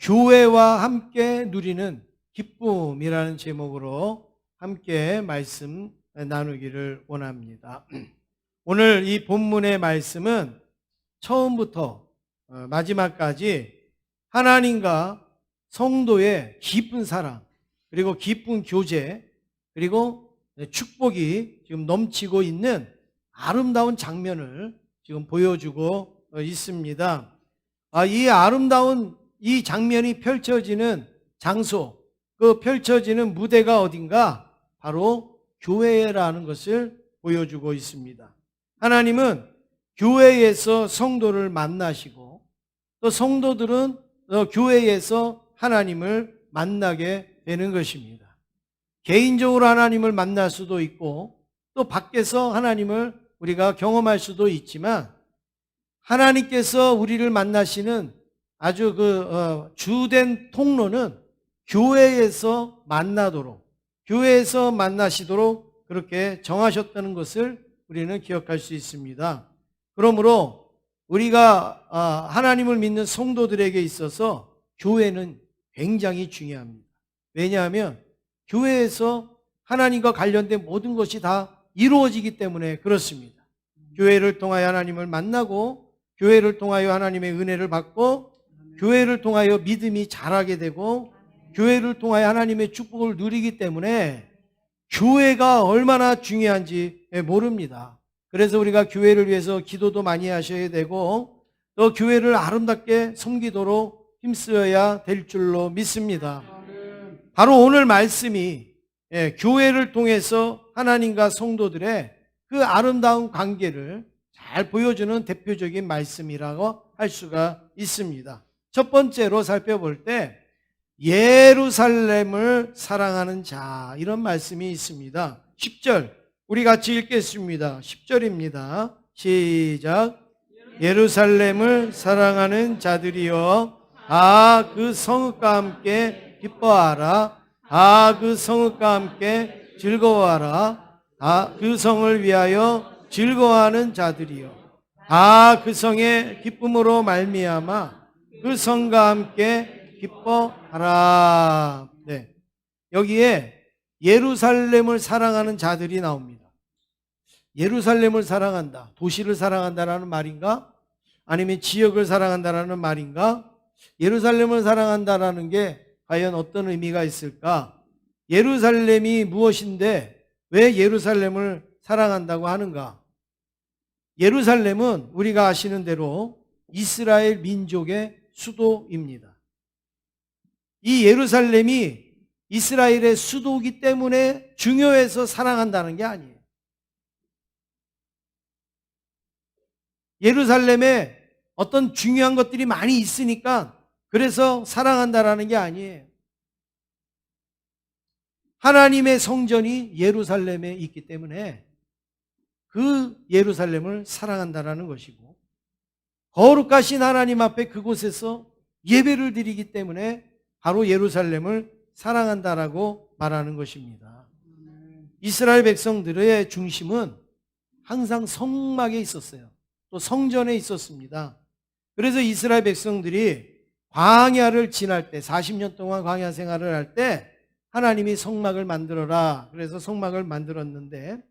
교회와 함께 누리는 기쁨이라는 제목으로 함께 말씀 나누기를 원합니다. 오늘 이 본문의 말씀은 처음부터 마지막까지 하나님과 성도의 깊은 사랑, 그리고 깊은 교제, 그리고 축복이 지금 넘치고 있는 아름다운 장면을 지금 보여주고 있습니다. 이 아름다운 이 장면이 펼쳐지는 장소, 그 펼쳐지는 무대가 어딘가? 바로 교회라는 것을 보여주고 있습니다. 하나님은 교회에서 성도를 만나시고, 또 성도들은 교회에서 하나님을 만나게 되는 것입니다. 개인적으로 하나님을 만날 수도 있고, 또 밖에서 하나님을 우리가 경험할 수도 있지만, 하나님께서 우리를 만나시는 아주 주된 통로는 교회에서 만나도록, 교회에서 만나시도록 그렇게 정하셨다는 것을 우리는 기억할 수 있습니다. 그러므로 우리가 하나님을 믿는 성도들에게 있어서 교회는 굉장히 중요합니다. 왜냐하면 교회에서 하나님과 관련된 모든 것이 다 이루어지기 때문에 그렇습니다. 교회를 통하여 하나님을 만나고, 교회를 통하여 하나님의 은혜를 받고, 교회를 통하여 믿음이 자라게 되고, 교회를 통하여 하나님의 축복을 누리기 때문에 교회가 얼마나 중요한지 모릅니다. 그래서 우리가 교회를 위해서 기도도 많이 하셔야 되고, 또 교회를 아름답게 섬기도록 힘쓰어야 될 줄로 믿습니다. 바로 오늘 말씀이 교회를 통해서 하나님과 성도들의 그 아름다운 관계를 잘 보여주는 대표적인 말씀이라고 할 수가 있습니다. 첫 번째로 살펴볼 때 예루살렘을 사랑하는 자, 이런 말씀이 있습니다. 10절 우리 같이 읽겠습니다. 10절입니다. 시작. 예루살렘을 사랑하는 자들이여, 그 성읍과 함께 기뻐하라. 그 성읍과 함께 즐거워하라. 그 성을 위하여 즐거워하는 자들이여, 그 성의 기쁨으로 말미암아 그 성과 함께 기뻐하라. 네. 여기에 예루살렘을 사랑하는 자들이 나옵니다. 예루살렘을 사랑한다, 도시를 사랑한다라는 말인가? 아니면 지역을 사랑한다라는 말인가? 예루살렘을 사랑한다라는 게 과연 어떤 의미가 있을까? 예루살렘이 무엇인데 왜 예루살렘을 사랑한다고 하는가? 예루살렘은 우리가 아시는 대로 이스라엘 민족의 수도입니다. 이 예루살렘이 이스라엘의 수도이기 때문에 중요해서 사랑한다는 게 아니에요. 예루살렘에 어떤 중요한 것들이 많이 있으니까 그래서 사랑한다라는 게 아니에요. 하나님의 성전이 예루살렘에 있기 때문에 그 예루살렘을 사랑한다라는 것이고, 거룩하신 하나님 앞에 그곳에서 예배를 드리기 때문에 바로 예루살렘을 사랑한다라고 말하는 것입니다. 이스라엘 백성들의 중심은 항상 성막에 있었어요. 또 성전에 있었습니다. 그래서 이스라엘 백성들이 광야를 지날 때, 40년 동안 광야 생활을 할 때 하나님이 성막을 만들어라, 그래서 성막을 만들었는데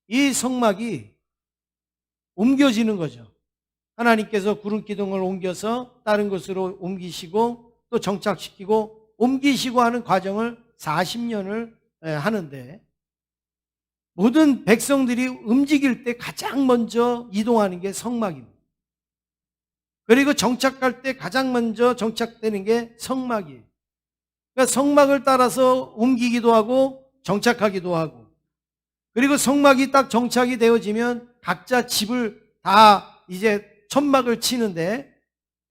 이 성막이 옮겨지는 거죠. 하나님께서 구름 기둥을 옮겨서 다른 곳으로 옮기시고 또 정착시키고 옮기시고 하는 과정을 40년을 하는데, 모든 백성들이 움직일 때 가장 먼저 이동하는 게 성막입니다. 그리고 정착할 때 가장 먼저 정착되는 게 성막이에요. 그러니까 성막을 따라서 옮기기도 하고 정착하기도 하고, 그리고 성막이 딱 정착이 되어지면 각자 집을 다 이제 천막을 치는데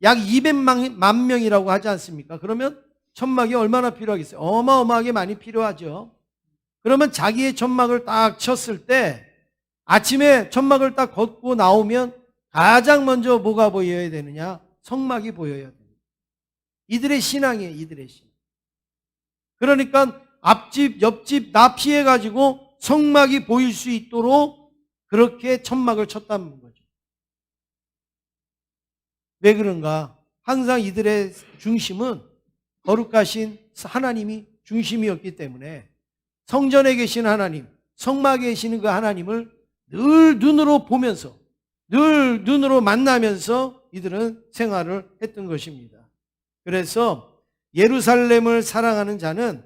약 200만 명이라고 하지 않습니까? 그러면 천막이 얼마나 필요하겠어요? 어마어마하게 많이 필요하죠. 그러면 자기의 천막을 딱 쳤을 때 아침에 천막을 딱 걷고 나오면 가장 먼저 뭐가 보여야 되느냐? 성막이 보여야 됩니다. 이들의 신앙이에요, 이들의 신앙. 그러니까 앞집, 옆집 다 피해가지고 성막이 보일 수 있도록 그렇게 천막을 쳤다는 거죠. 왜 그런가? 항상 이들의 중심은 거룩하신 하나님이 중심이었기 때문에 성전에 계신 하나님, 성막에 계시는 그 하나님을 늘 눈으로 보면서, 늘 눈으로 만나면서 이들은 생활을 했던 것입니다. 그래서 예루살렘을 사랑하는 자는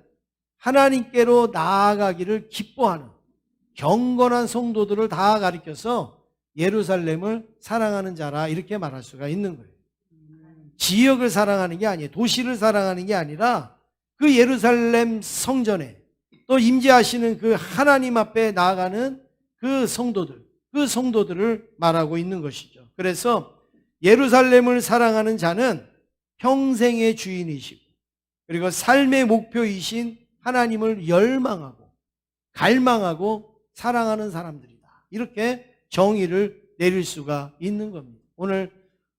하나님께로 나아가기를 기뻐하는 경건한 성도들을 다 가리켜서 예루살렘을 사랑하는 자라 이렇게 말할 수가 있는 거예요. 지역을 사랑하는 게 아니에요. 도시를 사랑하는 게 아니라 그 예루살렘 성전에 또 임재하시는 그 하나님 앞에 나아가는 그 성도들을 말하고 있는 것이죠. 그래서 예루살렘을 사랑하는 자는 평생의 주인이시고 그리고 삶의 목표이신 하나님을 열망하고 갈망하고 사랑하는 사람들이다. 이렇게 정의를 내릴 수가 있는 겁니다. 오늘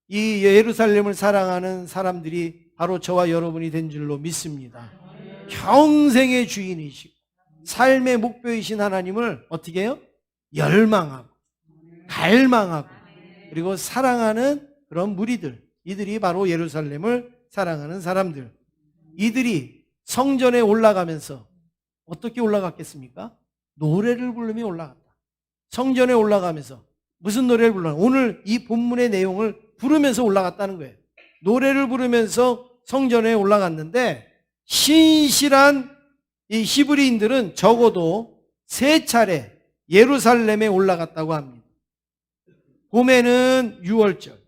이 예루살렘을 사랑하는 사람들이 바로 저와 여러분이 된 줄로 믿습니다. 평생의 주인이시고 삶의 목표이신 하나님을 어떻게 해요? 열망하고 갈망하고 그리고 사랑하는 그런 무리들, 이들이 바로 예루살렘을 사랑하는 사람들. 이들이 성전에 올라가면서 어떻게 올라갔겠습니까? 노래를 부르며 올라갔다. 성전에 올라가면서 무슨 노래를 불러? 오늘 이 본문의 내용을 부르면서 올라갔다는 거예요. 노래를 부르면서 성전에 올라갔는데 신실한 이 히브리인들은 적어도 3차례 예루살렘에 올라갔다고 합니다. 봄에는 유월절,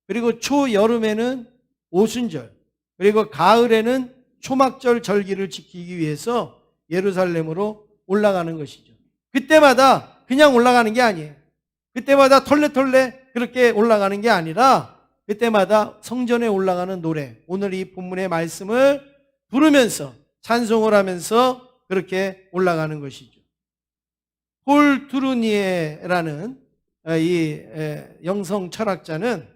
그리고 초여름에는 오순절, 그리고 가을에는 초막절 절기를 지키기 위해서 예루살렘으로 올라가는 것이죠. 그때마다 그냥 올라가는 게 아니에요. 그때마다 털레털레 그렇게 올라가는 게 아니라 그때마다 성전에 올라가는 노래, 오늘 이 본문의 말씀을 부르면서 찬송을 하면서 그렇게 올라가는 것이죠. 폴 투르니에라는 이 영성 철학자는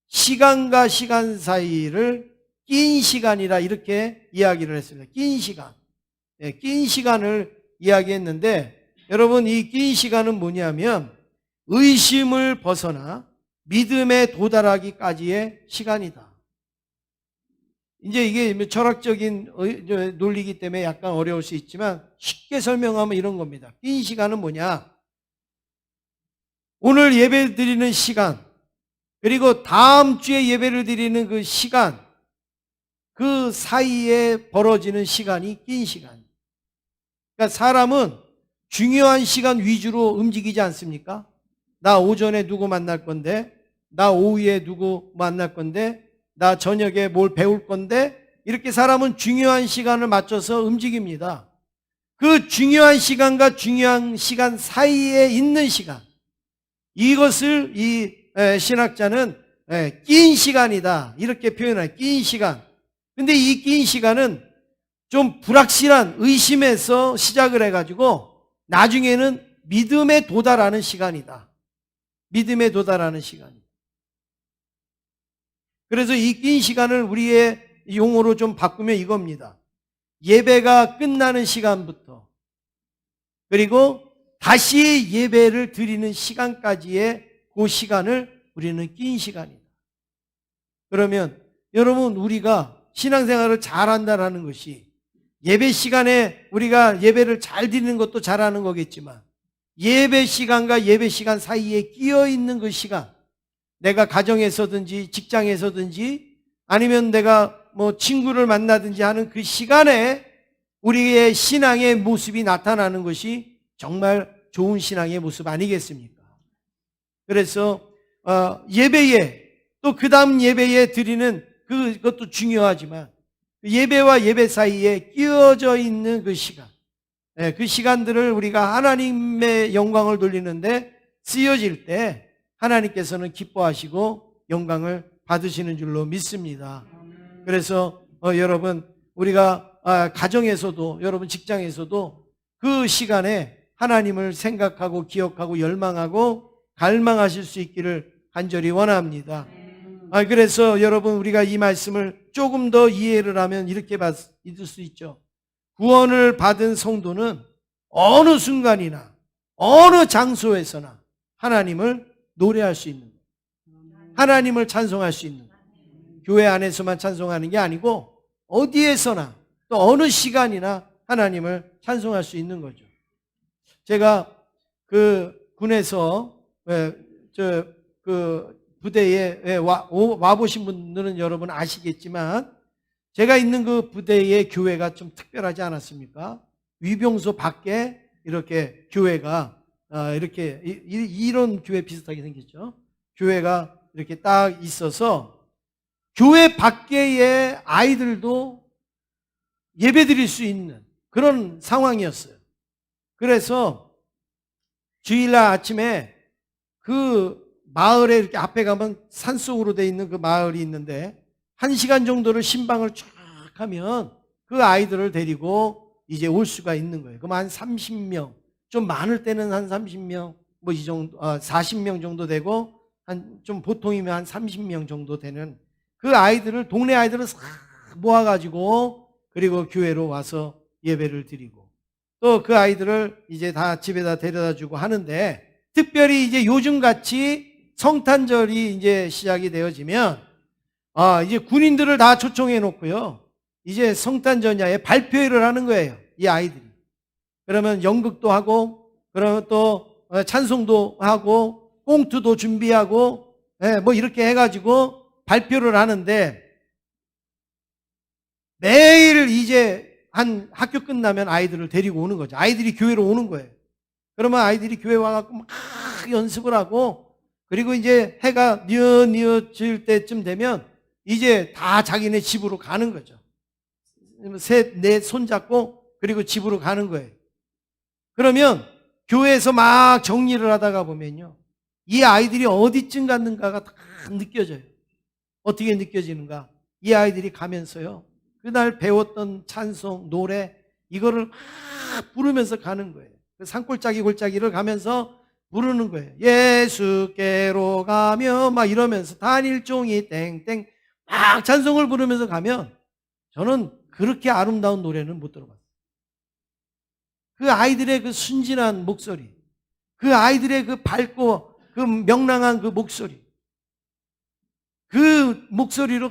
시간과 시간 사이를 낀 시간이라 이렇게 이야기를 했습니다. 낀 시간. 낀 시간을 이야기했는데 여러분 이 낀 시간은 뭐냐면 의심을 벗어나 믿음에 도달하기까지의 시간이다. 이제 이게 철학적인 논리이기 때문에 약간 어려울 수 있지만 쉽게 설명하면 이런 겁니다. 낀 시간은 뭐냐? 오늘 예배 드리는 시간, 그리고 다음 주에 예배를 드리는 그 시간, 그 사이에 벌어지는 시간이 낀 시간. 그러니까 사람은 중요한 시간 위주로 움직이지 않습니까? 나 오전에 누구 만날 건데, 나 오후에 누구 만날 건데, 나 저녁에 뭘 배울 건데, 이렇게 사람은 중요한 시간을 맞춰서 움직입니다. 그 중요한 시간과 중요한 시간 사이에 있는 시간, 이것을 이 신학자는 낀 시간이다 이렇게 표현해요. 낀 시간. 근데 이 낀 시간은 좀 불확실한 의심에서 시작을 해가지고 나중에는 믿음에 도달하는 시간이다. 믿음에 도달하는 시간이다. 그래서 이 낀 시간을 우리의 용어로 좀 바꾸면 이겁니다. 예배가 끝나는 시간부터 그리고 다시 예배를 드리는 시간까지의 그 시간을 우리는 낀 시간이다. 그러면 여러분 우리가 신앙생활을 잘한다는 것이 예배 시간에 우리가 예배를 잘 드리는 것도 잘하는 거겠지만 예배 시간과 예배 시간 사이에 끼어 있는 그 시간, 내가 가정에서든지 직장에서든지 아니면 내가 뭐 친구를 만나든지 하는 그 시간에 우리의 신앙의 모습이 나타나는 것이 정말 좋은 신앙의 모습 아니겠습니까? 그래서 예배에 또 그 다음 예배에 드리는 그것도 중요하지만 예배와 예배 사이에 끼어져 있는 그 시간, 그 시간들을 우리가 하나님의 영광을 돌리는데 쓰여질 때 하나님께서는 기뻐하시고 영광을 받으시는 줄로 믿습니다. 그래서 여러분 우리가 가정에서도 여러분 직장에서도 그 시간에 하나님을 생각하고 기억하고 열망하고 갈망하실 수 있기를 간절히 원합니다. 그래서 여러분 우리가 이 말씀을 조금 더 이해를 하면 이렇게 믿을 수 있죠. 구원을 받은 성도는 어느 순간이나 어느 장소에서나 하나님을 노래할 수 있는, 하나님을 찬송할 수 있는, 교회 안에서만 찬송하는 게 아니고 어디에서나 또 어느 시간이나 하나님을 찬송할 수 있는 거죠. 제가 그 군에서 그 부대에 와 보신 분들은 여러분 아시겠지만 제가 있는 그 부대의 교회가 좀 특별하지 않았습니까? 위병소 밖에 이렇게 교회가 이렇게 이런 교회 비슷하게 생겼죠. 교회가 이렇게 딱 있어서 교회 밖의 아이들도 예배드릴 수 있는 그런 상황이었어요. 그래서 주일날 아침에 그 마을에 이렇게 앞에 가면 산속으로 돼 있는 그 마을이 있는데 1시간 정도를 신방을 쫙 하면 그 아이들을 데리고 이제 올 수가 있는 거예요. 그럼 한 30명, 좀 많을 때는 한 30명, 뭐 이 정도, 40명 정도 되고 한 좀 보통이면 한 30명 정도 되는 그 아이들을 동네 아이들을 싹 모아가지고 그리고 교회로 와서 예배를 드리고 또 그 아이들을 이제 다 집에다 데려다 주고 하는데 특별히 이제 요즘같이 성탄절이 이제 시작이 되어지면 이제 군인들을 다 초청해 놓고요. 이제 성탄전야에 발표회를 하는 거예요. 이 아이들이. 그러면 연극도 하고 그러면 또 찬송도 하고 꽁트도 준비하고 뭐 이렇게 해가지고 발표를 하는데 매일 이제 한 학교 끝나면 아이들을 데리고 오는 거죠. 아이들이 교회로 오는 거예요. 그러면 아이들이 교회 와갖고 막 연습을 하고 그리고 이제 해가 뉘어질 때쯤 되면 이제 다 자기네 집으로 가는 거죠. 셋, 넷 손잡고 그리고 집으로 가는 거예요. 그러면 교회에서 막 정리를 하다가 보면요. 이 아이들이 어디쯤 갔는가가 다 느껴져요. 어떻게 느껴지는가? 이 아이들이 가면서요. 그날 배웠던 찬송, 노래 이거를 막 부르면서 가는 거예요. 산골짜기 골짜기를 가면서 부르는 거예요. 예수께로 가며 막 이러면서 단일종이 땡땡 막 찬송을 부르면서 가면 저는 그렇게 아름다운 노래는 못 들어봤어요. 그 아이들의 그 순진한 목소리, 그 아이들의 그 밝고 그 명랑한 그 목소리, 그 목소리로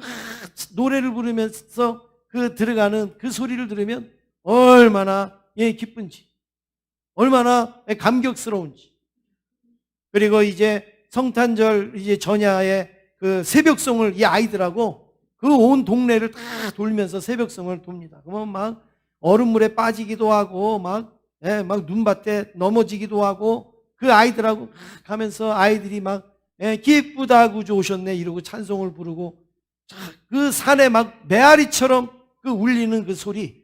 노래를 부르면서 그 들어가는 그 소리를 들으면 얼마나 기쁜지, 얼마나 감격스러운지. 그리고 이제 성탄절 이제 전야에 그 새벽송을 이 아이들하고 그 온 동네를 다 돌면서 새벽송을 돕니다. 그러면 막 얼음물에 빠지기도 하고 막 눈밭에 넘어지기도 하고 그 아이들하고 가면서 아이들이 막 기쁘다 구주 오셨네 이러고 찬송을 부르고 그 산에 막 메아리처럼 그 울리는 그 소리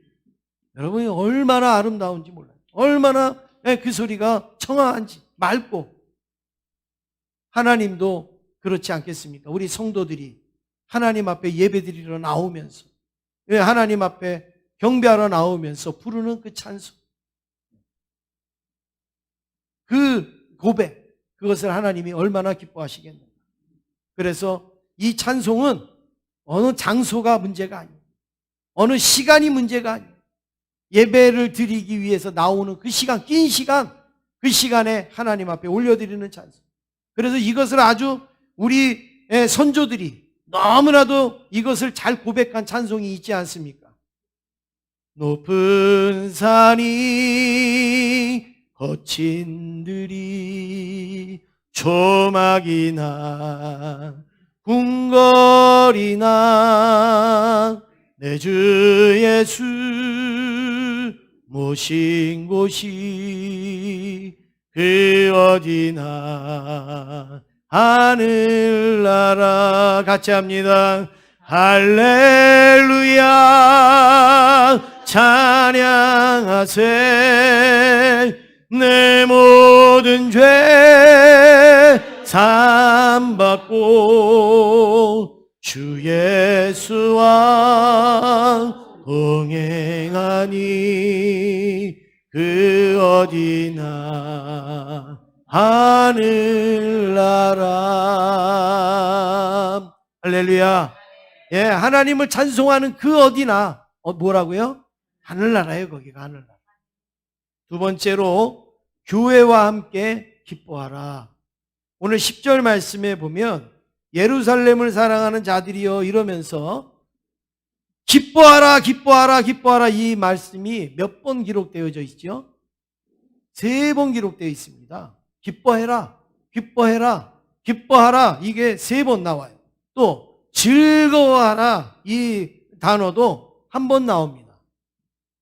여러분이 얼마나 아름다운지 몰라요. 얼마나 그 소리가 청아한지 맑고 하나님도 그렇지 않겠습니까? 우리 성도들이 하나님 앞에 예배드리러 나오면서 하나님 앞에 경배하러 나오면서 부르는 그 찬송 그 고백 그것을 하나님이 얼마나 기뻐하시겠는가. 그래서 이 찬송은 어느 장소가 문제가 아니에요. 어느 시간이 문제가 아니에요. 예배를 드리기 위해서 나오는 그 시간, 긴 시간, 그 시간에 하나님 앞에 올려드리는 찬송. 그래서 이것을 아주 우리 선조들이 너무나도 이것을 잘 고백한 찬송이 있지 않습니까? 높은 산이 거친 들이 조막이나 궁궐이나 내 주 예수 모신 곳이 그 어디나 하늘나라 같이 합니다. 할렐루야 찬양하세 내 모든 죄 사함받고 주 예수와 동행하니 그 어디나 하늘나라. 할렐루야. 예, 하나님을 찬송하는 그 어디나 뭐라고요? 하늘나라예요. 거기가 하늘나라. 두 번째로 교회와 함께 기뻐하라. 오늘 10절 말씀에 보면 예루살렘을 사랑하는 자들이여 이러면서 기뻐하라 기뻐하라 기뻐하라 이 말씀이 몇 번 기록되어져 있죠? 3번 기록되어 있습니다. 기뻐해라 기뻐해라 기뻐하라 이게 3번 나와요. 또 즐거워하라 이 단어도 한 번 나옵니다.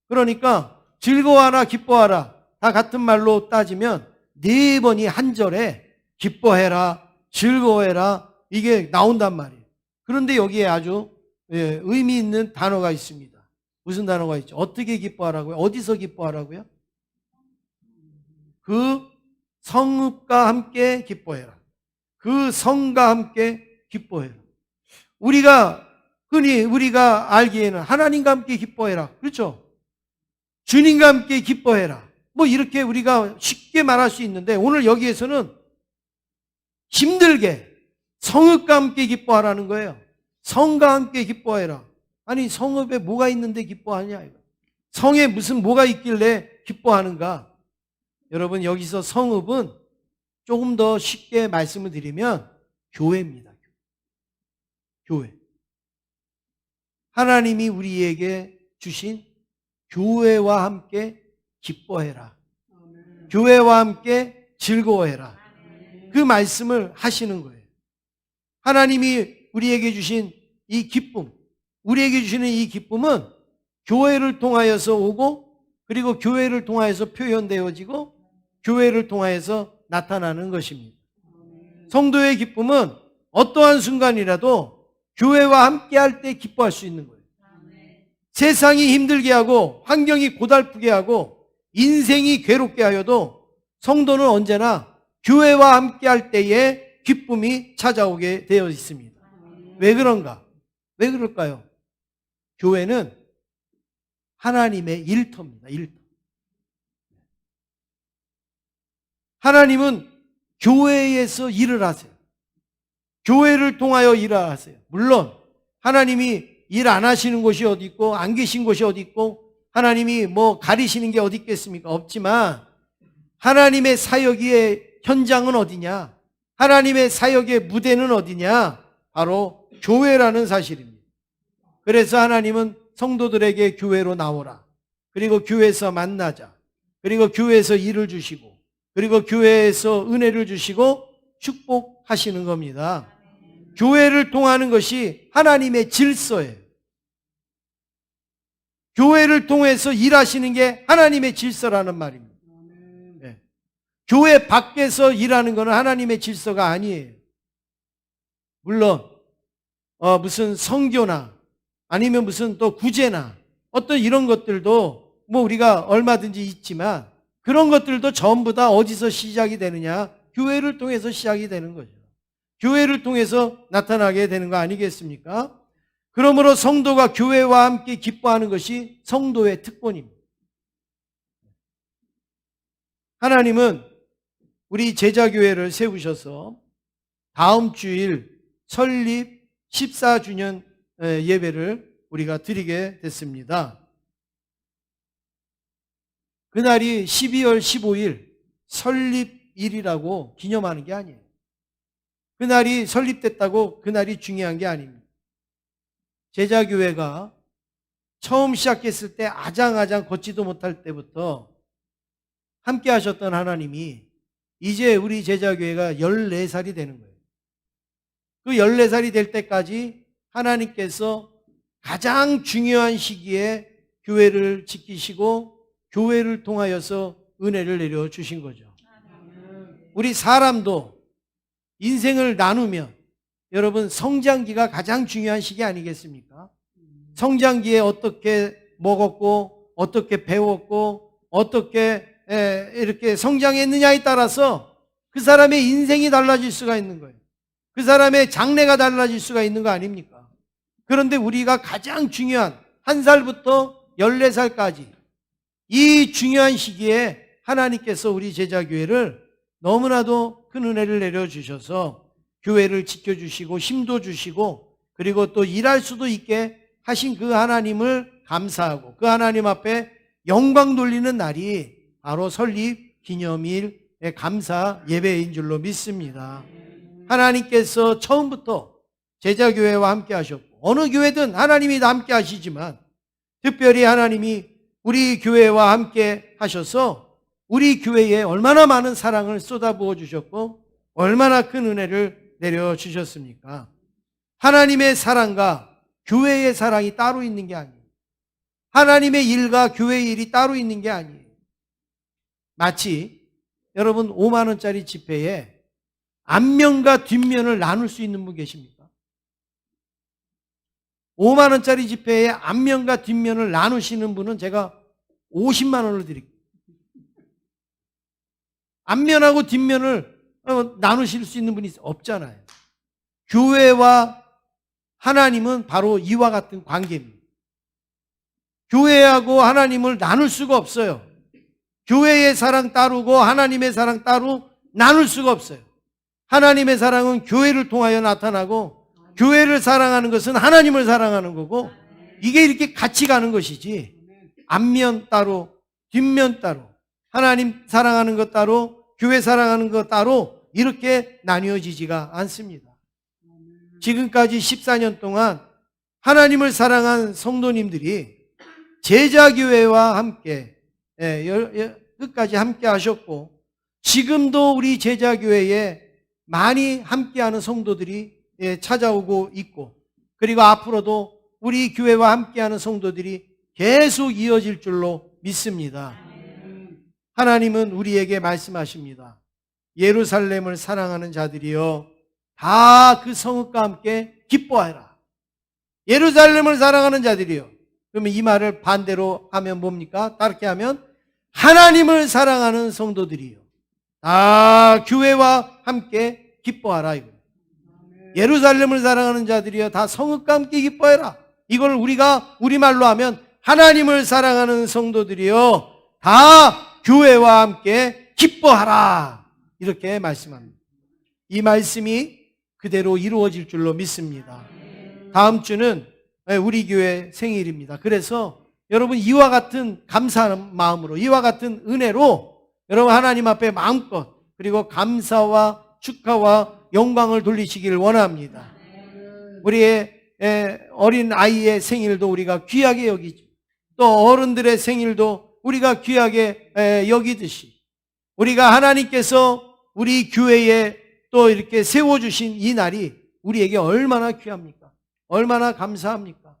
그러니까 즐거워하라 기뻐하라 다 같은 말로 따지면 4번이 한 절에 기뻐해라 즐거워해라 이게 나온단 말이에요. 그런데 여기에 아주 의미 있는 단어가 있습니다. 무슨 단어가 있죠? 어떻게 기뻐하라고요? 어디서 기뻐하라고요? 그 성읍과 함께 기뻐해라. 그 성과 함께 기뻐해라. 흔히 우리가 알기에는 하나님과 함께 기뻐해라. 그렇죠? 주님과 함께 기뻐해라. 뭐 이렇게 우리가 쉽게 말할 수 있는데 오늘 여기에서는 힘들게 성읍과 함께 기뻐하라는 거예요. 성과 함께 기뻐해라. 아니 성읍에 뭐가 있는데 기뻐하냐 이거. 성에 무슨 뭐가 있길래 기뻐하는가. 여러분 여기서 성읍은 조금 더 쉽게 말씀을 드리면 교회입니다. 교회. 하나님이 우리에게 주신 교회와 함께 기뻐해라. 교회와 함께 즐거워해라. 그 말씀을 하시는 거예요. 하나님이 우리에게 주신 이 기쁨, 우리에게 주시는 이 기쁨은 교회를 통하여서 오고 그리고 교회를 통하여서 표현되어지고 교회를 통하여서 나타나는 것입니다. 성도의 기쁨은 어떠한 순간이라도 교회와 함께 할 때 기뻐할 수 있는 거예요. 세상이 힘들게 하고 환경이 고달프게 하고 인생이 괴롭게 하여도 성도는 언제나 교회와 함께 할 때에 기쁨이 찾아오게 되어 있습니다. 왜 그런가? 왜 그럴까요? 교회는 하나님의 일터입니다. 일터. 하나님은 교회에서 일을 하세요. 교회를 통하여 일을 하세요. 물론 하나님이 일 안 하시는 곳이 어디 있고 안 계신 곳이 어디 있고 하나님이 뭐 가리시는 게 어디 있겠습니까? 없지만 하나님의 사역의 현장은 어디냐? 하나님의 사역의 무대는 어디냐? 바로 교회라는 사실입니다. 그래서 하나님은 성도들에게 교회로 나오라. 그리고 교회에서 만나자. 그리고 교회에서 일을 주시고 그리고 교회에서 은혜를 주시고 축복하시는 겁니다. 교회를 통하는 것이 하나님의 질서예요. 교회를 통해서 일하시는 게 하나님의 질서라는 말입니다. 네. 교회 밖에서 일하는 것은 하나님의 질서가 아니에요. 물론 무슨 성교나 아니면 무슨 또 구제나 어떤 이런 것들도 뭐 우리가 얼마든지 있지만 그런 것들도 전부 다 어디서 시작이 되느냐? 교회를 통해서 시작이 되는 거죠. 교회를 통해서 나타나게 되는 거 아니겠습니까? 그러므로 성도가 교회와 함께 기뻐하는 것이 성도의 특권입니다. 하나님은 우리 제자교회를 세우셔서 다음 주일 설립 14주년 예배를 우리가 드리게 됐습니다. 그날이 12월 15일 설립일이라고 기념하는 게 아니에요. 그날이 설립됐다고 그날이 중요한 게 아닙니다. 제자교회가 처음 시작했을 때 아장아장 걷지도 못할 때부터 함께 하셨던 하나님이 이제 우리 제자교회가 14살이 되는 거예요. 그 14살이 될 때까지 하나님께서 가장 중요한 시기에 교회를 지키시고 교회를 통하여서 은혜를 내려주신 거죠. 우리 사람도 인생을 나누면 여러분 성장기가 가장 중요한 시기 아니겠습니까? 성장기에 어떻게 먹었고 어떻게 배웠고 어떻게 이렇게 성장했느냐에 따라서 그 사람의 인생이 달라질 수가 있는 거예요. 그 사람의 장래가 달라질 수가 있는 거 아닙니까? 그런데 우리가 가장 중요한 1살부터 14살까지 이 중요한 시기에 하나님께서 우리 제자교회를 너무나도 큰 은혜를 내려주셔서 교회를 지켜주시고 힘도 주시고 그리고 또 일할 수도 있게 하신 그 하나님을 감사하고 그 하나님 앞에 영광 돌리는 날이 바로 설립 기념일의 감사 예배인 줄로 믿습니다. 하나님께서 처음부터 제자교회와 함께 하셨고, 어느 교회든 하나님이 다 함께 하시지만 특별히 하나님이 우리 교회와 함께 하셔서 우리 교회에 얼마나 많은 사랑을 쏟아부어 주셨고 얼마나 큰 은혜를 내려주셨습니까? 하나님의 사랑과 교회의 사랑이 따로 있는 게 아니에요. 하나님의 일과 교회의 일이 따로 있는 게 아니에요. 마치 여러분 5만 원짜리 지폐에 앞면과 뒷면을 나눌 수 있는 분 계십니까? 5만 원짜리 지폐에 앞면과 뒷면을 나누시는 분은 제가 50만 원을 드릴게요. 앞면하고 뒷면을 나누실 수 있는 분이 없잖아요. 교회와 하나님은 바로 이와 같은 관계입니다. 교회하고 하나님을 나눌 수가 없어요. 교회의 사랑 따르고 하나님의 사랑 따로 나눌 수가 없어요. 하나님의 사랑은 교회를 통하여 나타나고 교회를 사랑하는 것은 하나님을 사랑하는 거고, 이게 이렇게 같이 가는 것이지 앞면 따로 뒷면 따로 하나님 사랑하는 것 따로 교회 사랑하는 것 따로 이렇게 나뉘어지지가 않습니다. 지금까지 14년 동안 하나님을 사랑한 성도님들이 제자교회와 함께 끝까지 함께 하셨고, 지금도 우리 제자교회에 많이 함께하는 성도들이 찾아오고 있고, 그리고 앞으로도 우리 교회와 함께하는 성도들이 계속 이어질 줄로 믿습니다. 하나님은 우리에게 말씀하십니다. 예루살렘을 사랑하는 자들이여 다 그 성읍과 함께 기뻐하라. 예루살렘을 사랑하는 자들이여. 그러면 이 말을 반대로 하면 뭡니까? 다르게 하면 하나님을 사랑하는 성도들이요 다 교회와 함께 기뻐하라 이거. 예루살렘을 사랑하는 자들이여 다 성읍과 함께 기뻐해라. 이걸 우리가 우리말로 하면 하나님을 사랑하는 성도들이여 다 교회와 함께 기뻐하라. 이렇게 말씀합니다. 이 말씀이 그대로 이루어질 줄로 믿습니다. 다음 주는 우리 교회 생일입니다. 그래서 여러분 이와 같은 감사하는 마음으로, 이와 같은 은혜로 여러분 하나님 앞에 마음껏 그리고 감사와 축하와 영광을 돌리시기를 원합니다. 우리의 어린 아이의 생일도 우리가 귀하게 여기죠. 또 어른들의 생일도 우리가 귀하게 여기듯이 우리가 하나님께서 우리 교회에 또 이렇게 세워주신 이 날이 우리에게 얼마나 귀합니까? 얼마나 감사합니까?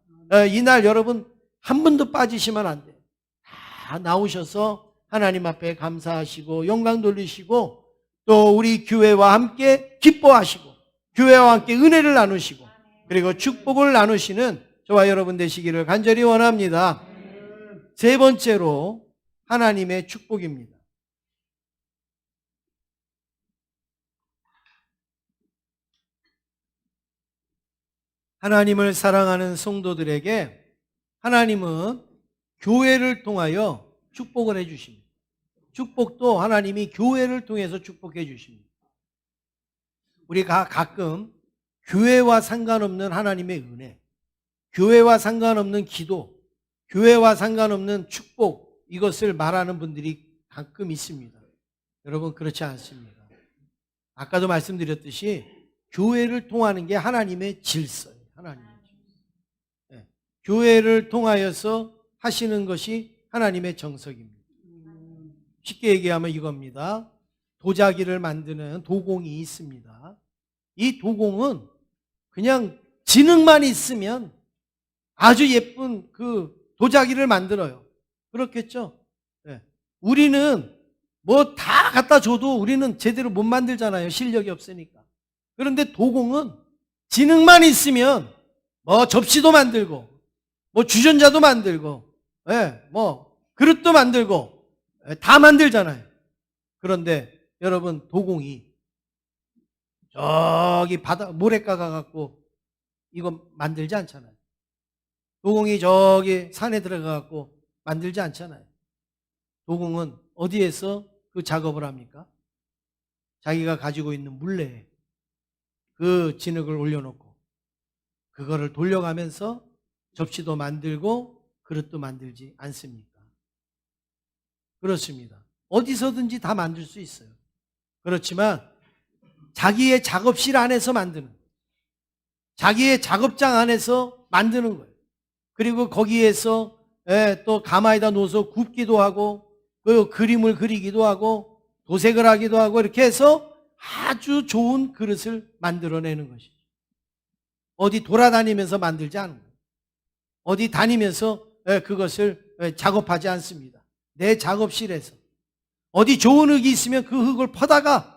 이 날 여러분 한 분도 빠지시면 안 돼요. 다 나오셔서 하나님 앞에 감사하시고 영광 돌리시고 또 우리 교회와 함께 기뻐하시고 교회와 함께 은혜를 나누시고 그리고 축복을 나누시는 저와 여러분 되시기를 간절히 원합니다. 세 번째로 하나님의 축복입니다. 하나님을 사랑하는 성도들에게 하나님은 교회를 통하여 축복을 해 주십니다. 축복도 하나님이 교회를 통해서 축복해 주십니다. 우리가 가끔 교회와 상관없는 하나님의 은혜, 교회와 상관없는 기도, 교회와 상관없는 축복, 이것을 말하는 분들이 가끔 있습니다. 여러분 그렇지 않습니다. 아까도 말씀드렸듯이 교회를 통하는 게 하나님의 질서예요. 하나님의 질서. 네. 교회를 통하여서 하시는 것이 하나님의 정석입니다. 쉽게 얘기하면 이겁니다. 도자기를 만드는 도공이 있습니다. 이 도공은 그냥 지능만 있으면 아주 예쁜 그 도자기를 만들어요. 그렇겠죠? 네. 우리는 뭐 다 갖다 줘도 우리는 제대로 못 만들잖아요. 실력이 없으니까. 그런데 도공은 지능만 있으면 뭐 접시도 만들고 뭐 주전자도 만들고 뭐 그릇도 만들고 다 만들잖아요. 그런데 여러분 도공이 저기 바다 모래가 가갖고 이거 만들지 않잖아요. 도공이 저기 산에 들어가갖고 만들지 않잖아요. 도공은 어디에서 그 작업을 합니까? 자기가 가지고 있는 물레에 그 진흙을 올려놓고 그거를 돌려가면서 접시도 만들고 그릇도 만들지 않습니까? 그렇습니다. 어디서든지 다 만들 수 있어요. 그렇지만 자기의 작업실 안에서 만드는, 자기의 작업장 안에서 만드는 거예요. 그리고 거기에서 또 가마에다 놓아서 굽기도 하고, 그 그림을 그리기도 하고, 도색을 하기도 하고, 이렇게 해서 아주 좋은 그릇을 만들어내는 것이죠. 어디 돌아다니면서 만들지 않은 거예요. 어디 다니면서 그것을 작업하지 않습니다. 내 작업실에서. 어디 좋은 흙이 있으면 그 흙을 퍼다가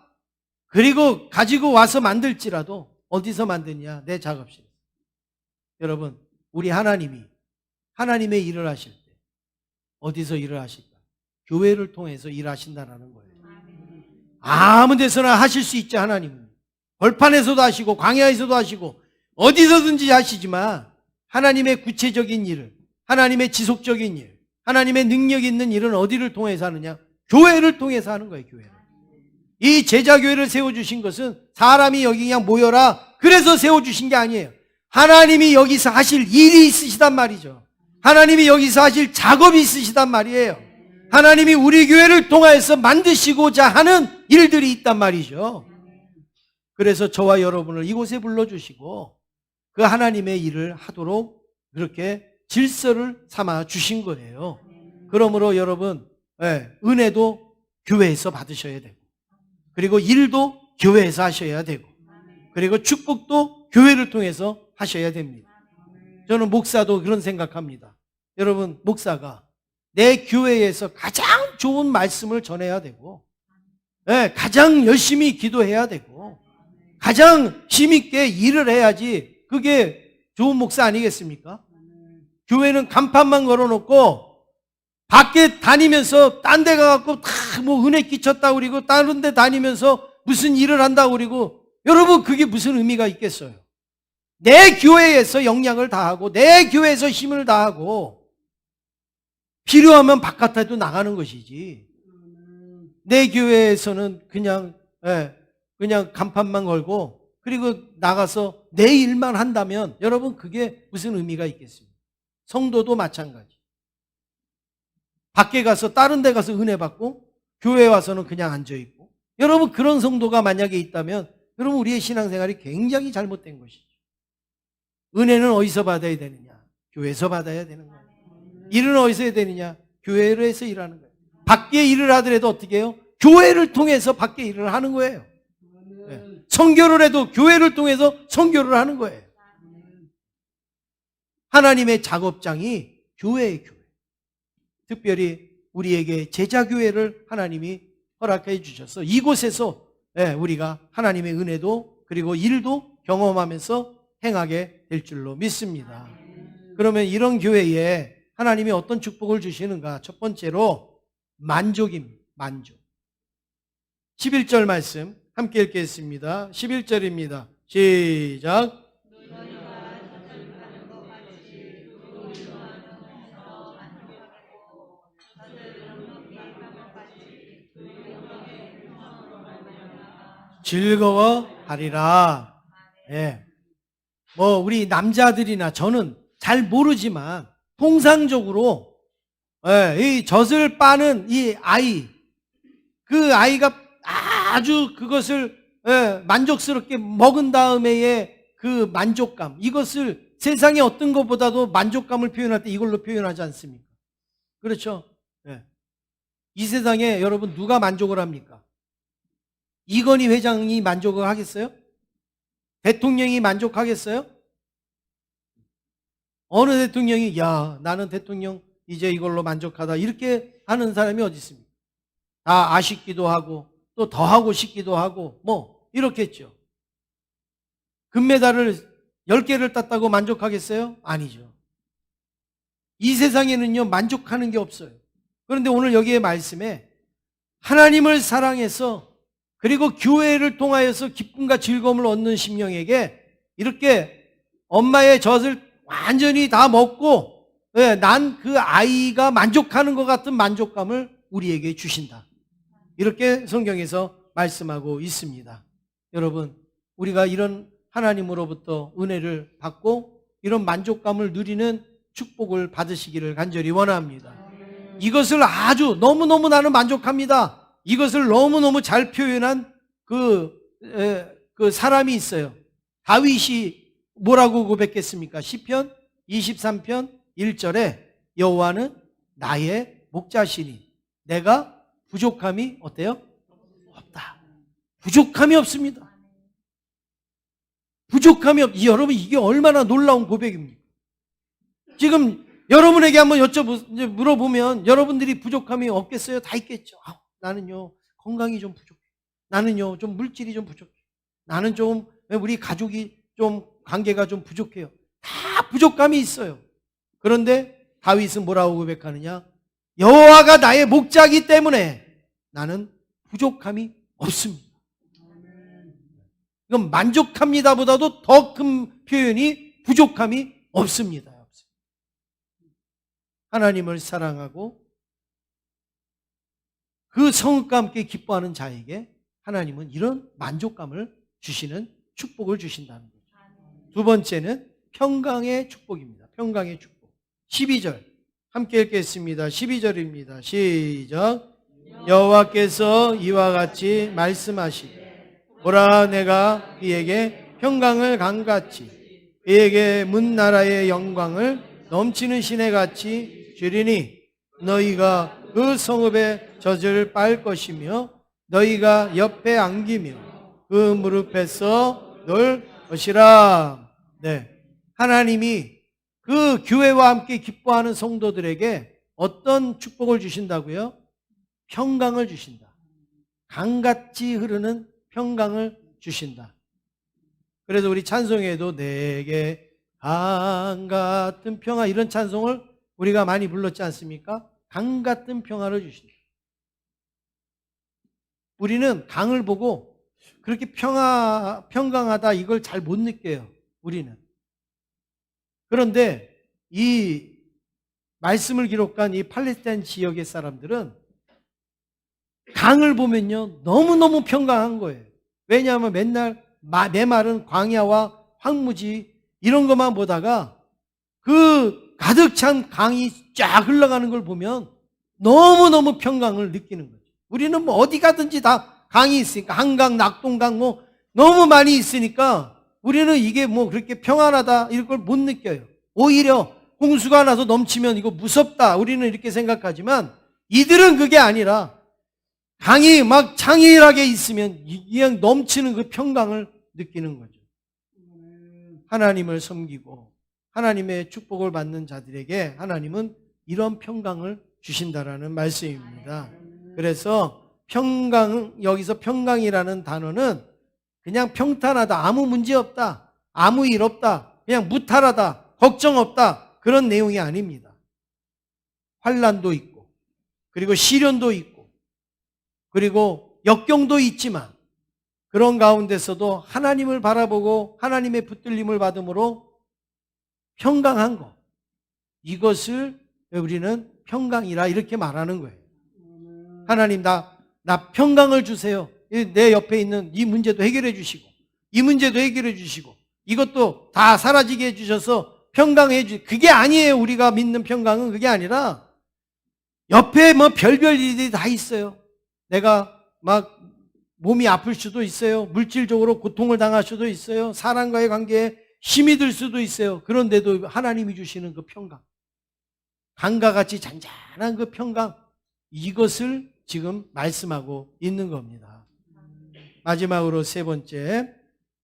그리고 가지고 와서 만들지라도 어디서 만드냐? 내 작업실. 여러분, 우리 하나님이 하나님의 일을 하실 때 어디서 일을 하실까? 교회를 통해서 일하신다라는 거예요. 아무 데서나 하실 수 있죠, 하나님은. 벌판에서도 하시고 광야에서도 하시고 어디서든지 하시지만 하나님의 구체적인 일을, 하나님의 지속적인 일, 하나님의 능력 있는 일은 어디를 통해서 하느냐? 교회를 통해서 하는 거예요, 교회를. 이 제자교회를 세워주신 것은 사람이 여기 그냥 모여라 그래서 세워주신 게 아니에요. 하나님이 여기서 하실 일이 있으시단 말이죠. 하나님이 여기서 하실 작업이 있으시단 말이에요. 하나님이 우리 교회를 통해서 만드시고자 하는 일들이 있단 말이죠. 그래서 저와 여러분을 이곳에 불러주시고 그 하나님의 일을 하도록 그렇게 질서를 삼아 주신 거예요. 그러므로 여러분, 은혜도 교회에서 받으셔야 되고, 그리고 일도 교회에서 하셔야 되고, 그리고 축복도 교회를 통해서 하셔야 됩니다. 저는 목사도 그런 생각합니다. 여러분, 목사가 내 교회에서 가장 좋은 말씀을 전해야 되고, 가장 열심히 기도해야 되고, 가장 힘있게 일을 해야지 그게 좋은 목사 아니겠습니까? 교회는 간판만 걸어놓고 밖에 다니면서 딴 데 가갖고 다 뭐 은혜 끼쳤다고 그러고 다른 데 다니면서 무슨 일을 한다고 그러고, 여러분 그게 무슨 의미가 있겠어요? 내 교회에서 영향을 다하고 내 교회에서 힘을 다하고 필요하면 바깥에도 나가는 것이지, 내 교회에서는 그냥 간판만 걸고 그리고 나가서 내 일만 한다면 여러분 그게 무슨 의미가 있겠습니까? 성도도 마찬가지. 밖에 가서 다른 데 가서 은혜 받고 교회에 와서는 그냥 앉아있고, 여러분 그런 성도가 만약에 있다면 여러분 우리의 신앙생활이 굉장히 잘못된 것이죠. 은혜는 어디서 받아야 되느냐? 교회에서 받아야 되는 거예요. 일은 어디서 해야 되느냐? 교회에서 일하는 거예요. 밖에 일을 하더라도 어떻게 해요? 교회를 통해서 밖에 일을 하는 거예요. 선교를 해도 교회를 통해서 선교를 하는 거예요. 하나님의 작업장이 교회의 교회. 특별히 우리에게 제자교회를 하나님이 허락해 주셔서 이곳에서 우리가 하나님의 은혜도 그리고 일도 경험하면서 행하게 될 줄로 믿습니다. 그러면 이런 교회에 하나님이 어떤 축복을 주시는가? 첫 번째로 만족입니다. 만족. 11절 말씀 함께 읽겠습니다. 11절입니다. 시작. 즐거워하리라. 뭐 우리 남자들이나 저는 잘 모르지만 통상적으로 이 젖을 빠는 이 아이, 그 아이가 아주 그것을 만족스럽게 먹은 다음에의 그 만족감, 이것을 세상의 어떤 것보다도 만족감을 표현할 때 이걸로 표현하지 않습니까? 그렇죠? 이 세상에 여러분 누가 만족을 합니까? 이건희 회장이 만족을 하겠어요? 대통령이 만족하겠어요? 어느 대통령이 야 나는 대통령 이제 이걸로 만족하다 이렇게 하는 사람이 어디 있습니까? 다 아쉽기도 하고 또 더 하고 싶기도 하고 뭐 이렇겠죠. 금메달을 10개를 땄다고 만족하겠어요? 아니죠. 이 세상에는요 만족하는 게 없어요. 그런데 오늘 여기에 말씀에 하나님을 사랑해서 그리고 교회를 통하여서 기쁨과 즐거움을 얻는 심령에게 이렇게 엄마의 젖을 완전히 다 먹고 난 그 아이가 만족하는 것 같은 만족감을 우리에게 주신다. 이렇게 성경에서 말씀하고 있습니다. 여러분, 우리가 이런 하나님으로부터 은혜를 받고 이런 만족감을 누리는 축복을 받으시기를 간절히 원합니다. 이것을 아주 너무너무 나는 만족합니다. 이것을 너무너무 잘 표현한 그 그 사람이 있어요. 다윗이 뭐라고 고백했습니까? 시편 23편 1절에 여호와는 나의 목자시니 내가 부족함이 어때요? 없다. 부족함이 없습니다. 부족함이 여러분, 이게 얼마나 놀라운 고백입니까? 지금 여러분에게 한번 물어보면 여러분들이 부족함이 없겠어요? 다 있겠죠. 나는요 건강이 좀 부족해. 나는요 좀 물질이 좀 부족해. 나는 좀 우리 가족이 좀 관계가 좀 부족해요. 다 부족함이 있어요. 그런데 다윗은 뭐라고 고백하느냐? 여호와가 나의 목자이기 때문에 나는 부족함이 없습니다. 이건 만족합니다보다도 더 큰 표현이 부족함이 없습니다. 하나님을 사랑하고 그 성읍과 함께 기뻐하는 자에게 하나님은 이런 만족감을 주시는 축복을 주신다는 거죠. 두 번째는 평강의 축복입니다. 평강의 축복. 12절 함께 읽겠습니다. 12절입니다. 시작. 여호와께서 이와 같이 말씀하시되 보라, 내가 그에게 평강을 강같이 그에게 문 나라의 영광을 넘치는 시내같이 주리니 너희가 그 성읍의 젖을 빨 것이며 너희가 옆에 안기며 그 무릎에서 놀 것이라. 네, 하나님이 그 교회와 함께 기뻐하는 성도들에게 어떤 축복을 주신다고요? 평강을 주신다. 강같이 흐르는 평강을 주신다. 그래서 우리 찬송에도 내게 강 같은 평화, 이런 찬송을 우리가 많이 불렀지 않습니까? 강 같은 평화를 주신다. 우리는 강을 보고 그렇게 평강하다 이걸 잘 못 느껴요. 우리는. 그런데 이 말씀을 기록한 이 팔레스타인 지역의 사람들은 강을 보면요 너무너무 평강한 거예요. 왜냐하면 맨날 메마른 광야와 황무지 이런 것만 보다가 그 가득 찬 강이 쫙 흘러가는 걸 보면 너무너무 평강을 느끼는 거죠. 우리는 뭐 어디 가든지 다 강이 있으니까, 한강, 낙동강 뭐 너무 많이 있으니까 우리는 이게 뭐 그렇게 평안하다 이런 걸 못 느껴요. 오히려 홍수가 나서 넘치면 이거 무섭다 우리는 이렇게 생각하지만 이들은 그게 아니라 강이 막 장일하게 있으면 그냥 넘치는 그 평강을 느끼는 거죠. 하나님을 섬기고 하나님의 축복을 받는 자들에게 하나님은 이런 평강을 주신다라는 말씀입니다. 그래서 여기서 평강이라는 단어는 그냥 평탄하다, 아무 문제 없다, 아무 일 없다, 그냥 무탈하다, 걱정 없다, 그런 내용이 아닙니다. 환난도 있고 그리고 시련도 있고 그리고 역경도 있지만 그런 가운데서도 하나님을 바라보고 하나님의 붙들림을 받음으로 평강한 것, 이것을 우리는 평강이라 이렇게 말하는 거예요. 하나님 나 평강을 주세요. 내 옆에 있는 이 문제도 해결해 주시고 이 문제도 해결해 주시고 이것도 다 사라지게 해주셔서 평강해 주시고, 그게 아니에요. 우리가 믿는 평강은 그게 아니라 옆에 뭐 별별 일들이 다 있어요. 내가 막 몸이 아플 수도 있어요. 물질적으로 고통을 당할 수도 있어요. 사람과의 관계에 힘이 들 수도 있어요. 그런데도 하나님이 주시는 그 평강, 강과 같이 잔잔한 그 평강, 이것을 지금 말씀하고 있는 겁니다. 마지막으로 세 번째,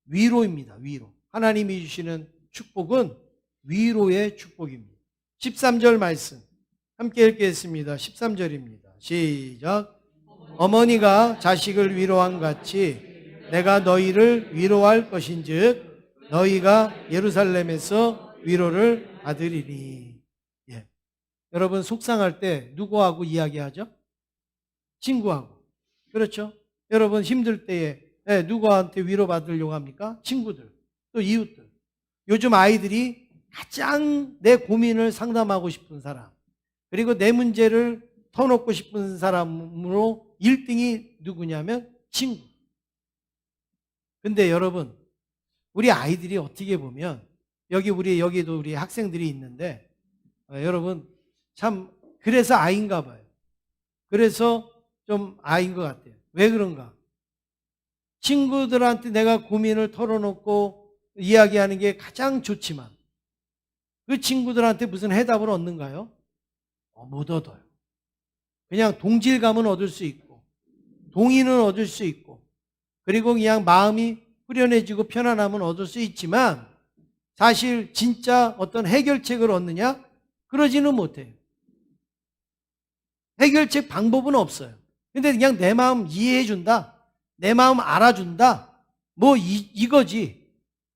위로입니다. 위로. 하나님이 주시는 축복은 위로의 축복입니다. 13절 말씀 함께 읽겠습니다. 13절입니다. 시작. 어머니가 자식을 위로한 같이 내가 너희를 위로할 것인즉 너희가 예루살렘에서 위로를 받으리니. 예. 여러분 속상할 때 누구하고 이야기하죠? 친구하고. 그렇죠? 여러분 힘들 때에 누구한테 위로받으려고 합니까? 친구들, 또 이웃들. 요즘 아이들이 가장 내 고민을 상담하고 싶은 사람, 그리고 내 문제를 터놓고 싶은 사람으로 1등이 누구냐면 친구. 근데 여러분, 우리 아이들이 어떻게 보면 여기도 우리 학생들이 있는데 여러분 참 그래서 아이인가 봐요. 그래서 좀 아이인 것 같아요. 왜 그런가? 친구들한테 내가 고민을 털어놓고 이야기하는 게 가장 좋지만 그 친구들한테 무슨 해답을 얻는가요? 못 얻어요. 그냥 동질감은 얻을 수 있고 동의는 얻을 수 있고 그리고 그냥 마음이 후련해지고 편안함은 얻을 수 있지만 사실 진짜 어떤 해결책을 얻느냐? 그러지는 못해요. 해결책 방법은 없어요. 근데 그냥 내 마음 이해해준다. 내 마음 알아준다. 뭐 이거지.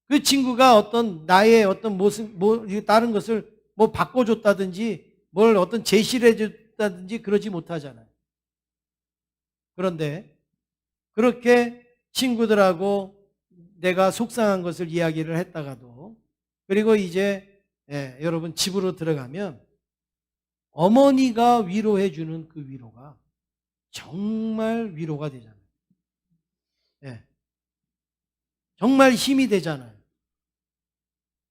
그 친구가 어떤 나의 어떤 모습, 다른 것을 뭐 바꿔줬다든지 뭘 어떤 제시를 해줬다든지 그러지 못하잖아요. 그런데 그렇게 친구들하고 내가 속상한 것을 이야기를 했다가도 그리고 이제 여러분 집으로 들어가면 어머니가 위로해주는 그 위로가 정말 위로가 되잖아요. 예. 정말 힘이 되잖아요.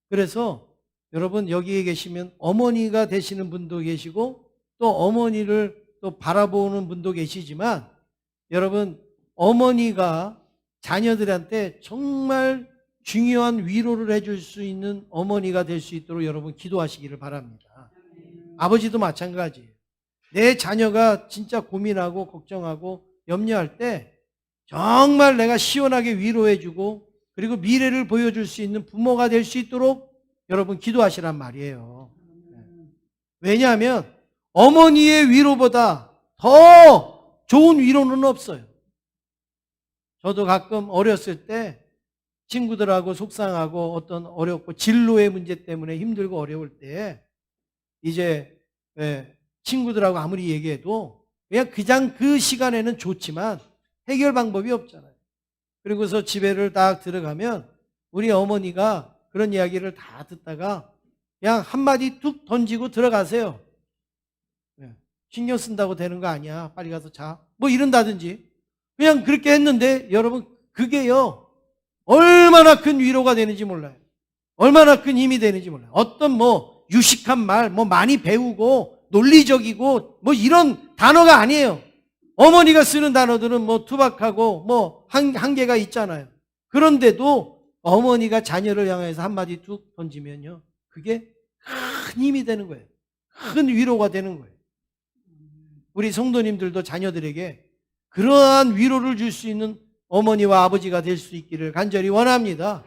그래서 여러분 여기에 계시면 어머니가 되시는 분도 계시고 또 어머니를 또 바라보는 분도 계시지만 여러분 어머니가 자녀들한테 정말 중요한 위로를 해줄 수 있는 어머니가 될 수 있도록 여러분 기도하시기를 바랍니다. 아버지도 마찬가지예요. 내 자녀가 진짜 고민하고 걱정하고 염려할 때 정말 내가 시원하게 위로해주고 그리고 미래를 보여줄 수 있는 부모가 될 수 있도록 여러분 기도하시란 말이에요. 왜냐하면 어머니의 위로보다 더 좋은 위로는 없어요. 저도 가끔 어렸을 때 친구들하고 속상하고 어떤 어렵고 진로의 문제 때문에 힘들고 어려울 때 이제 친구들하고 아무리 얘기해도 그냥 그 시간에는 좋지만 해결 방법이 없잖아요. 그리고서 집에를 딱 들어가면 우리 어머니가 그런 이야기를 다 듣다가 그냥 한마디 툭 던지고 들어가세요. 신경 쓴다고 되는 거 아니야. 빨리 가서 자. 뭐 이런다든지. 그냥 그렇게 했는데 여러분 그게요. 얼마나 큰 위로가 되는지 몰라요. 얼마나 큰 힘이 되는지 몰라요. 어떤 뭐 유식한 말, 뭐 많이 배우고 논리적이고 뭐 이런 단어가 아니에요. 어머니가 쓰는 단어들은 뭐 투박하고 뭐 한계가 있잖아요. 그런데도 어머니가 자녀를 향해서 한마디 툭 던지면요. 그게 큰 힘이 되는 거예요. 큰 위로가 되는 거예요. 우리 성도님들도 자녀들에게 그러한 위로를 줄 수 있는 어머니와 아버지가 될 수 있기를 간절히 원합니다.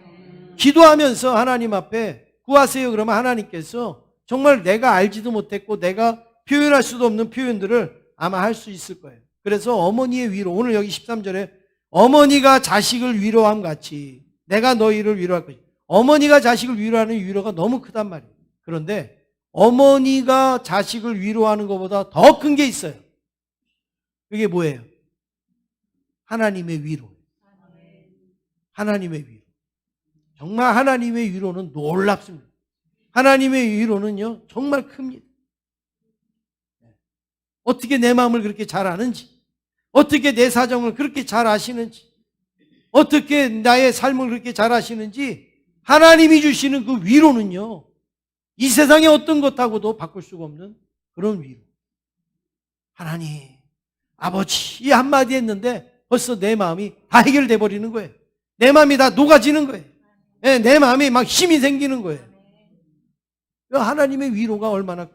기도하면서 하나님 앞에 구하세요. 그러면 하나님께서 정말 내가 알지도 못했고 내가 표현할 수도 없는 표현들을 아마 할 수 있을 거예요. 그래서 어머니의 위로, 오늘 여기 13절에 어머니가 자식을 위로함 같이 내가 너희를 위로할 것이다. 어머니가 자식을 위로하는 위로가 너무 크단 말이에요. 그런데 어머니가 자식을 위로하는 것보다 더 큰 게 있어요. 그게 뭐예요? 하나님의 위로. 하나님의 위로. 정말 하나님의 위로는 놀랍습니다. 하나님의 위로는요, 정말 큽니다. 어떻게 내 마음을 그렇게 잘 아는지, 어떻게 내 사정을 그렇게 잘 아시는지, 어떻게 나의 삶을 그렇게 잘 아시는지, 하나님이 주시는 그 위로는요, 이 세상의 어떤 것하고도 바꿀 수가 없는 그런 위로. 하나님, 아버지, 이 한마디 했는데 벌써 내 마음이 다 해결돼 버리는 거예요. 내 마음이 다 녹아지는 거예요. 내 마음에 막 힘이 생기는 거예요. 하나님의 위로가 얼마나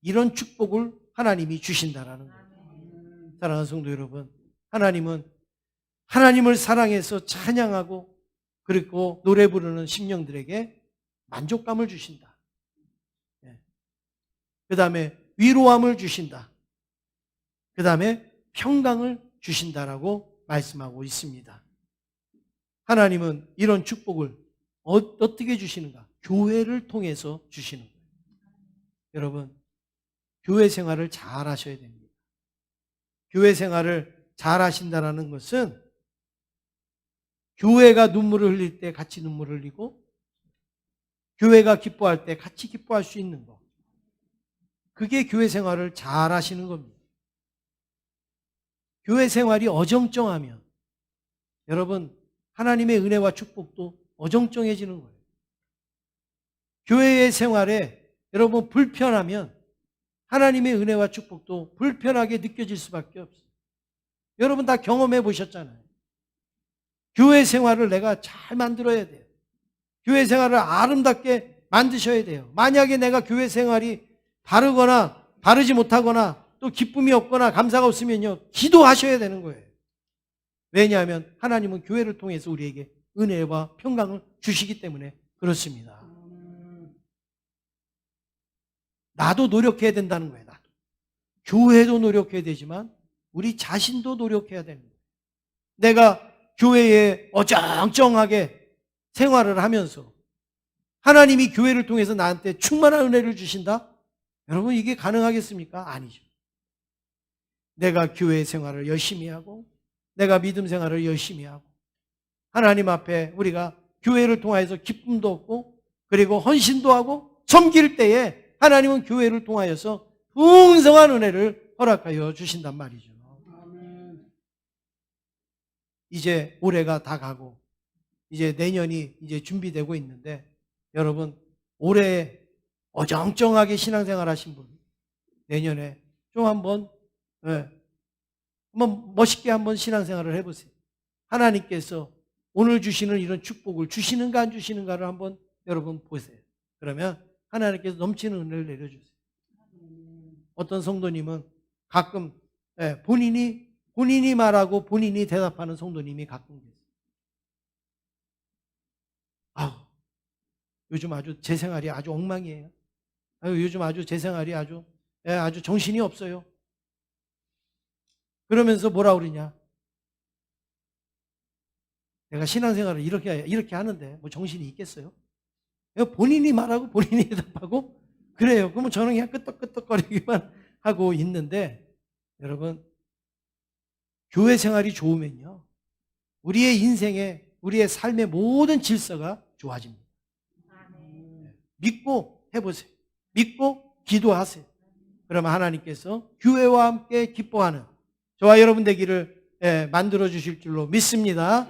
이런 축복을 하나님이 주신다라는 거예요. 사랑하는 성도 여러분, 하나님은 하나님을 사랑해서 찬양하고 그리고 노래 부르는 심령들에게 만족감을 주신다. 그 다음에 위로함을 주신다. 그 다음에 평강을 주신다라고 말씀하고 있습니다. 하나님은 이런 축복을 어떻게 주시는가? 교회를 통해서 주시는 거예요. 여러분, 교회 생활을 잘 하셔야 됩니다. 교회 생활을 잘 하신다는 것은 교회가 눈물을 흘릴 때 같이 눈물을 흘리고 교회가 기뻐할 때 같이 기뻐할 수 있는 것. 그게 교회 생활을 잘 하시는 겁니다. 교회 생활이 어정쩡하면 여러분 하나님의 은혜와 축복도 어정쩡해지는 거예요. 교회의 생활에 여러분 불편하면 하나님의 은혜와 축복도 불편하게 느껴질 수밖에 없어요. 여러분 다 경험해 보셨잖아요. 교회 생활을 내가 잘 만들어야 돼요. 교회 생활을 아름답게 만드셔야 돼요. 만약에 내가 교회 생활이 바르거나 바르지 못하거나 또 기쁨이 없거나 감사가 없으면요, 기도하셔야 되는 거예요. 왜냐하면 하나님은 교회를 통해서 우리에게 은혜와 평강을 주시기 때문에 그렇습니다. 나도 노력해야 된다는 거예요. 나도. 교회도 노력해야 되지만 우리 자신도 노력해야 되는 거예요. 내가 교회에 어정쩡하게 생활을 하면서 하나님이 교회를 통해서 나한테 충만한 은혜를 주신다? 여러분, 이게 가능하겠습니까? 아니죠. 내가 교회 생활을 열심히 하고 내가 믿음 생활을 열심히 하고 하나님 앞에 우리가 교회를 통해서 기쁨도 얻고 그리고 헌신도 하고 섬길 때에 하나님은 교회를 통하여서 풍성한 은혜를 허락하여 주신단 말이죠. 이제 올해가 다 가고 이제 내년이 이제 준비되고 있는데 여러분, 올해 어정쩡하게 신앙생활 하신 분 내년에 좀 한번 멋있게 한번 신앙생활을 해보세요. 하나님께서 오늘 주시는 이런 축복을 주시는가 안 주시는가를 한번 여러분 보세요. 그러면 하나님께서 넘치는 은혜를 내려주세요. 어떤 성도님은 가끔 본인이 말하고 본인이 대답하는 성도님이 가끔 계세요. 요즘 아주 제 생활이 아주 엉망이에요. 요즘 아주 제 생활이 아주 정신이 없어요. 그러면서 뭐라 그러냐? 내가 신앙생활을 이렇게 하는데 뭐 정신이 있겠어요? 본인이 말하고 본인이 대답하고 그래요. 그러면 저는 그냥 끄떡끄떡거리기만 하고 있는데 여러분, 교회 생활이 좋으면요, 우리의 인생에 우리의 삶의 모든 질서가 좋아집니다. 믿고 해보세요. 믿고 기도하세요. 그러면 하나님께서 교회와 함께 기뻐하는 저와 여러분 되기를 만들어 주실 줄로 믿습니다.